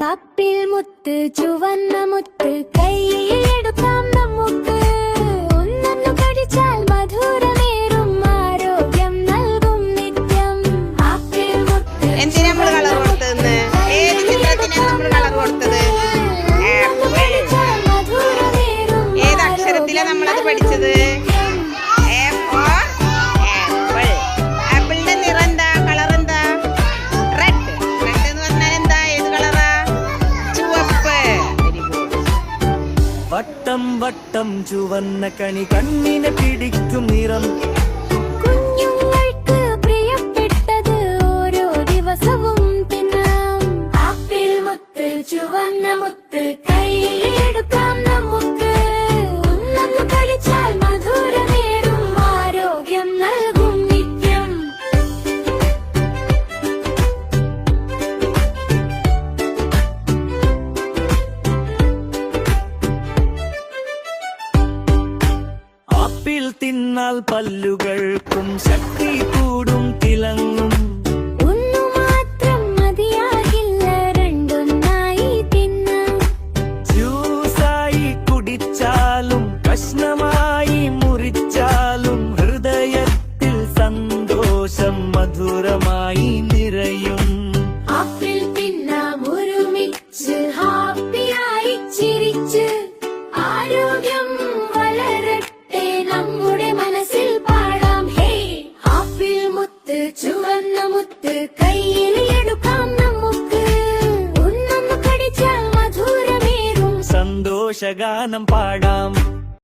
Apple മുത്ത് ചുവന്ന മുത്ത് കൈയിലെടുക്കാം നമുക്ക്. ഒന്നു കടിച്ചാൽ മധുരമേറും ആരോഗ്യം നൽകും നിത്യം. ആപ്പിൾ മുത്ത് എന്തിനാ നമ്മൾ കളർ കൊടുത്തത്? ഏത് ചിത്രത്തിനാ നമ്മൾ കളർ കൊടുത്തത്? ഏത് അക്ഷരത്തിലാ നമ്മളത് പഠിച്ചത്? ആപ്പിളിന്റെ നിറം എന്താ? കളർ എന്താ? റെഡ്. റെഡ് എന്ന് പറഞ്ഞാൽ എന്താ? ഏത് കളറാ? ചുവപ്പ്. വട്ടം വട്ടം ചുവന്ന കണി കണ്ണിനെ പിടിക്കും നിറം. കുഞ്ഞുങ്ങൾക്ക് പ്രിയപ്പെട്ടത് ഓരോ ദിവസവും തിന്നാം. ആപ്പിൾ മുത്ത് ചുവന്ന മുത്ത് കൈയിലെടുക്കാം നമുക്ക്. ഒന്നു കഴിച്ചാൽ മധുരമേറും ആരോഗ്യം നൽകും നിത്യം. ആപ്പിൾ തിന്നാൽ പല്ലുകൾക്കും ശക്തി കൂടും തിളങ്ങും. ഒന്നു മാത്രം മതിയാകില്ല, രണ്ടൊന്നായി തിന്നാം. ജ്യൂസായി കുടിച്ചാലും കഷ്ണമായി മുറിച്ചാലും ഹൃദയത്തിൽ സന്തോഷം മധുരമായി നിറയും. ആപ്പിൾ തിന്നാം ഒരുമിച്ച്, ഹാപ്പിയായി ചിരിച്ച്. ആരോഗ്യം വളരട്ടെ നമ്മുടെ മനസ്സിൽ പാടാം. ഹേ, ആപ്പിൾ മുത്ത് ചുവന്ന മുത്ത് കയ്യിലെടുക്കാം നമുക്ക്. ഒന്നു കടിച്ചാൽ മധുരമേറും സന്തോഷഗാനം പാടാം.